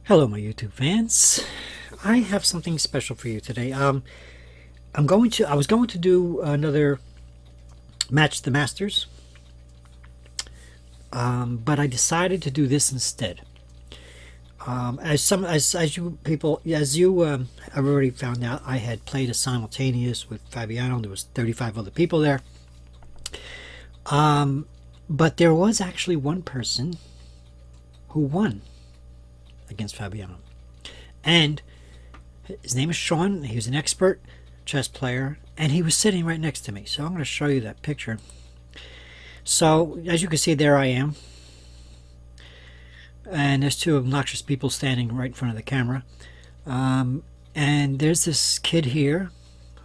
Hello, my YouTube fans. I have something special for you today. I was going to do another match the Masters, but I decided to do this instead. As you people, as you have already found out, I had played a simultaneous with Fabiano. There was 35 other people there, but there was actually one person who won against Fabiano, and his name is Sean. He was an expert chess player, and he was sitting right next to me. So I'm going to show you that picture. So as you can see, there I am, and there's two obnoxious people standing right in front of the camera. And there's this kid here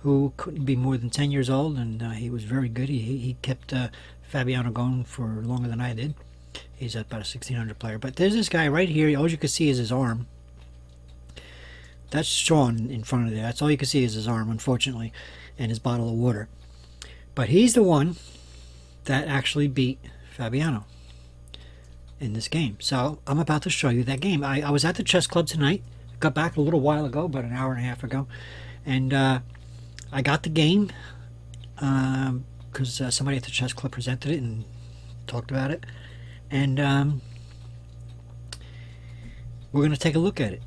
who couldn't be more than 10 years old, and he was very good. He kept Fabiano going for longer than I did. He's about a 1600 player. But there's this guy right here. All you can see is his arm. That's Sean in front of there. That's all you can see is his arm, unfortunately, and his bottle of water. But he's the one that actually beat Fabiano in this game. So I'm about to show you that game. I was at the chess club tonight. Got back a little while ago, about an hour and a half ago. And I got the game because somebody at the chess club presented it and talked about it. And we're going to take a look at it.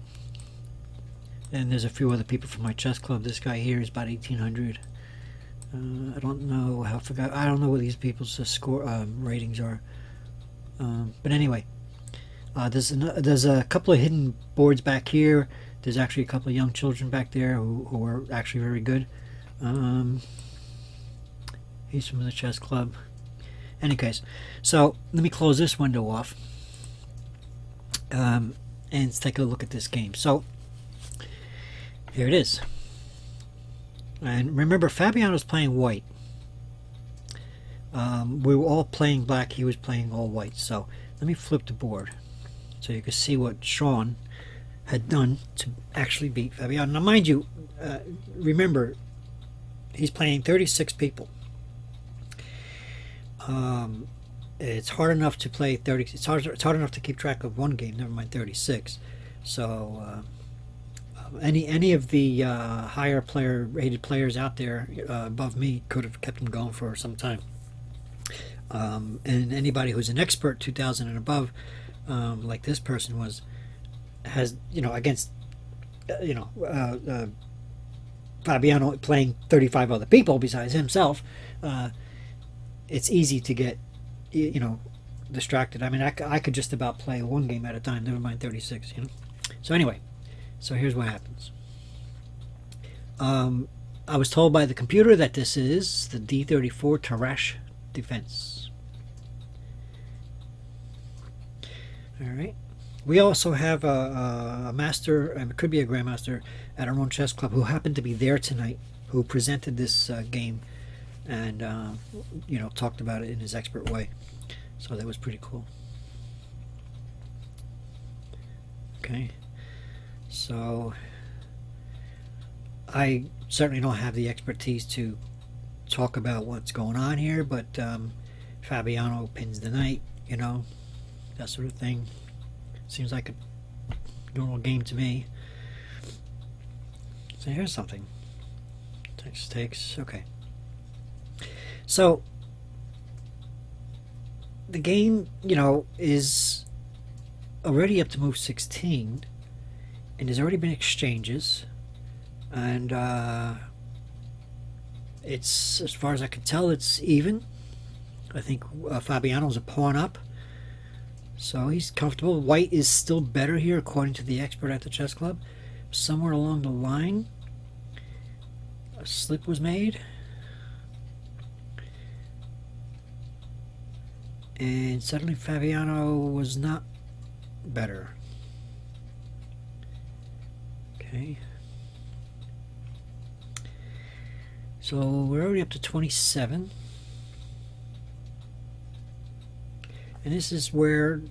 And there's a few other people from my chess club. This guy here is about 1800. I don't know how. I don't know what these people's score ratings are. But anyway, there's a couple of hidden boards back here. There's actually a couple of young children back there who are actually very good. He's from the chess club. Any case, so let me close this window off and let's take a look at this game. So here it is. And remember, Fabiano's playing white. We were all playing black. He was playing all white. So let me flip the board so you can see what Sean had done to actually beat Fabiano. Now, mind you, remember, he's playing 36 people. It's hard enough to play 30. It's hard enough to keep track of one game. Never mind 36. So any of the higher rated players out there above me could have kept him going for some time. And anybody who's an expert 2000 and above, like this person has against Fabiano playing 35 other people besides himself. It's easy to get distracted. I mean, I could just about play one game at a time, never mind 36. So anyway, so here's what happens. I was told by the computer that this is the D34 Tarrasch defense. All right. We also have a master, it could be a grandmaster at our own chess club, who happened to be there tonight, who presented this game and talked about it in his expert way. So that was pretty cool. Okay, so I certainly don't have the expertise to talk about what's going on here, but Fabiano pins the knight, that sort of thing. Seems like a normal game to me. So here's something. Takes. Okay. So the game, is already up to move 16, and there's already been exchanges, and it's, as far as I can tell, it's even. I think Fabiano's a pawn up, so he's comfortable. White is still better here, according to the expert at the chess club. Somewhere along the line, a slip was made. And suddenly Fabiano was not better. Okay. So we're already up to 27. And this is where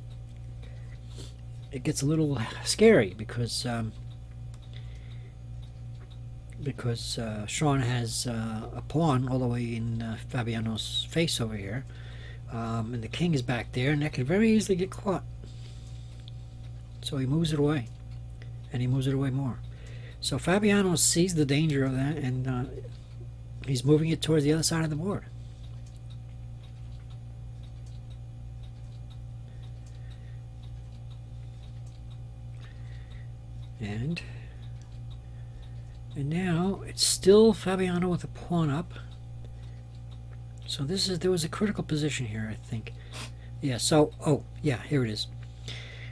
it gets a little scary because Sean has a pawn all the way in Fabiano's face over here. And the king is back there, and that could very easily get caught. So he moves it away. and he moves it away more. So Fabiano sees the danger of that, and he's moving it towards the other side of the board. And now it's still Fabiano with a pawn up. So there was a critical position here, I think. Yeah, so, oh, yeah, here it is.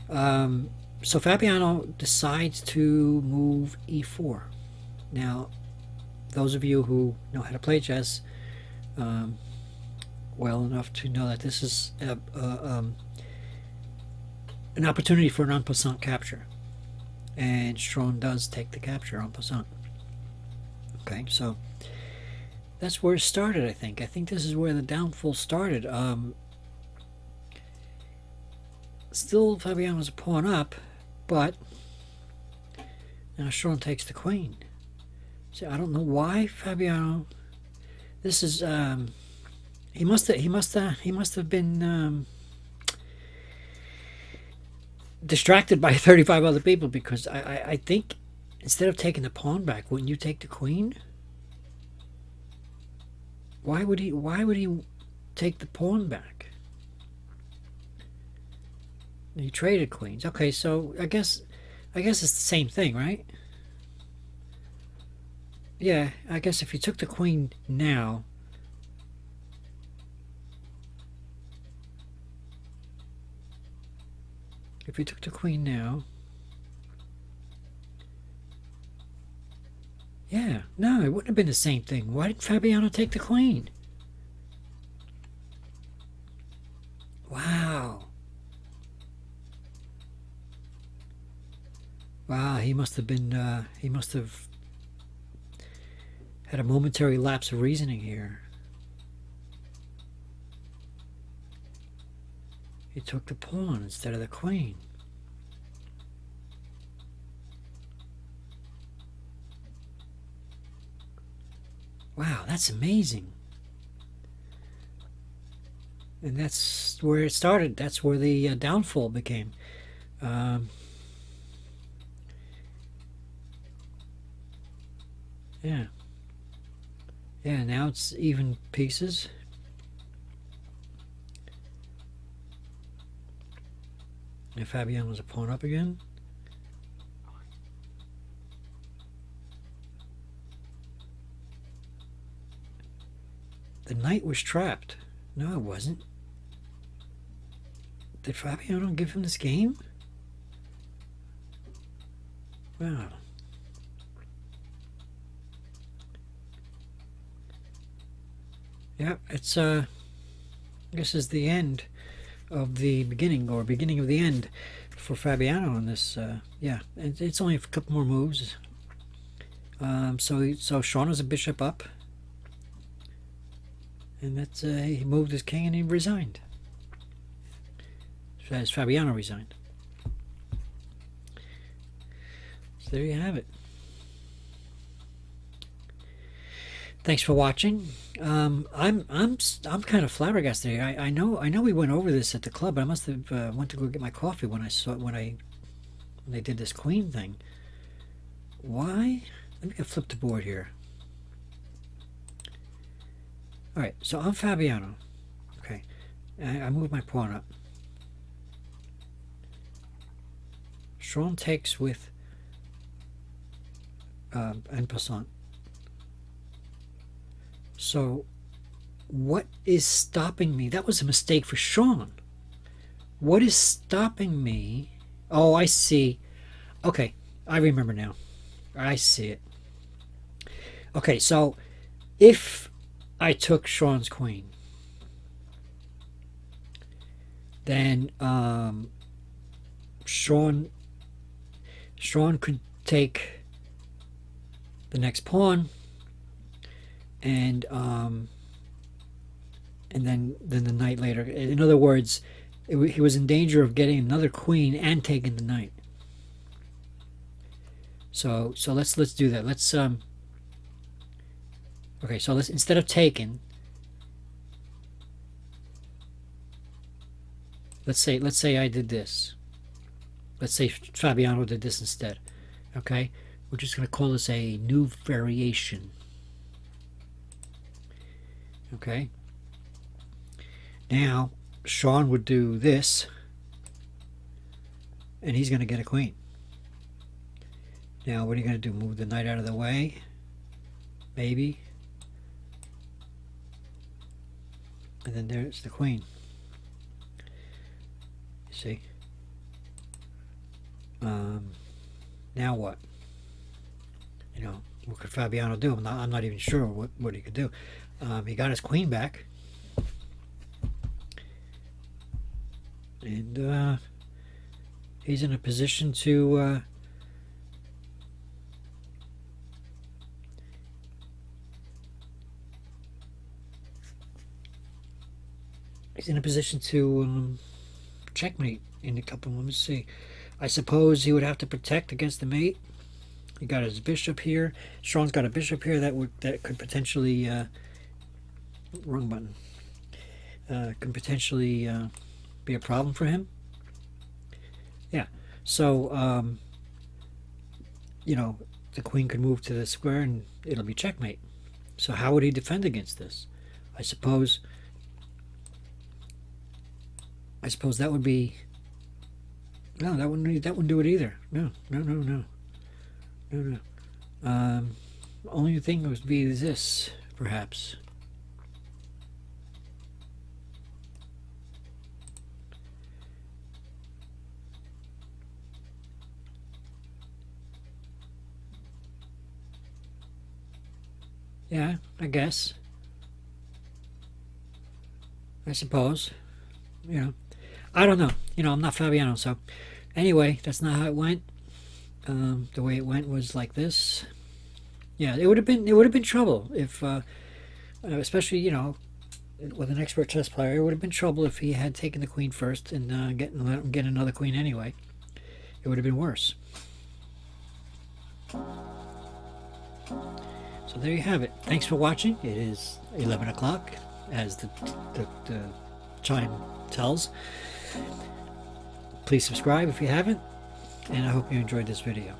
So Fabiano decides to move e4. Now, those of you who know how to play chess well enough to know that this is an opportunity for an en passant capture. And Strawn does take the capture en passant. Okay, so that's where it started, I think. I think this is where the downfall started. Still, Fabiano's a pawn up, but now Strawn takes the queen. See, I don't know why Fabiano. This is he must have been distracted by 35 other people, because I think instead of taking the pawn back, wouldn't you take the queen? Why would he take the pawn back? He traded queens. Okay, so I guess it's the same thing, right? Yeah, I guess if you took the queen now, yeah, no, it wouldn't have been the same thing. Why did Fabiano take the queen? Wow. Wow, he must have had a momentary lapse of reasoning here. He took the pawn instead of the queen. Wow, that's amazing. And that's where it started. That's where the downfall became. Yeah. Yeah, now it's even pieces. And Fabiano's a pawn up again. The knight was trapped. No, it wasn't. Did Fabiano give him this game? Wow. Yeah, it's this is the end of the beginning, or beginning of the end for Fabiano on this. Yeah, it's only a couple more moves. So Strawn is a bishop up, and that's he moved his king and he resigned. As Fabiano resigned. So there you have it. Thanks for watching. I'm kind of flabbergasted here. I know we went over this at the club, but I must have went to go get my coffee when they did this queen thing. Why? Let me flip the board here. All right, so I'm Fabiano. Okay, I moved my pawn up. Strawn takes with en passant. So, what is stopping me? That was a mistake for Strawn. What is stopping me? Oh, I see. Okay, I remember now. I see it. Okay, so if I took Strawn's queen, then Strawn could take the next pawn, and then the knight later. In other words, he was in danger of getting another queen and taking the knight. So let's do that. Let's okay. So let's, instead of taking, let's say I did this. Let's say Fabiano did this instead. Okay, we're just going to call this a new variation. Okay, now Sean would do this, and he's going to get a queen. Now what are you going to do? Move the knight out of the way? Maybe. And then there's the queen. You see? Now what? You know, what could Fabiano do? I'm not even sure what he could do. He got his queen back. And he's in a position to checkmate in a couple. Let me see. I suppose he would have to protect against the mate. He got his bishop here. Sean's got a bishop here that could potentially wrong button. Could potentially be a problem for him. Yeah. So you know, the queen could move to the square and it'll be checkmate. So how would he defend against this? I suppose that would be no. That wouldn't do it either. No. Only thing would be this, perhaps. Yeah, I guess. I suppose. You know, I don't know. You know, I'm not Fabiano, so anyway, that's not how it went. The way it went was like this. Yeah, it would have been trouble if, especially, you know, with an expert chess player, it would have been trouble if he had taken the queen first and let him get another queen anyway. It would have been worse. So there you have it. Thanks for watching. It is 11 o'clock, as the chime tells. Please subscribe if you haven't, and I hope you enjoyed this video.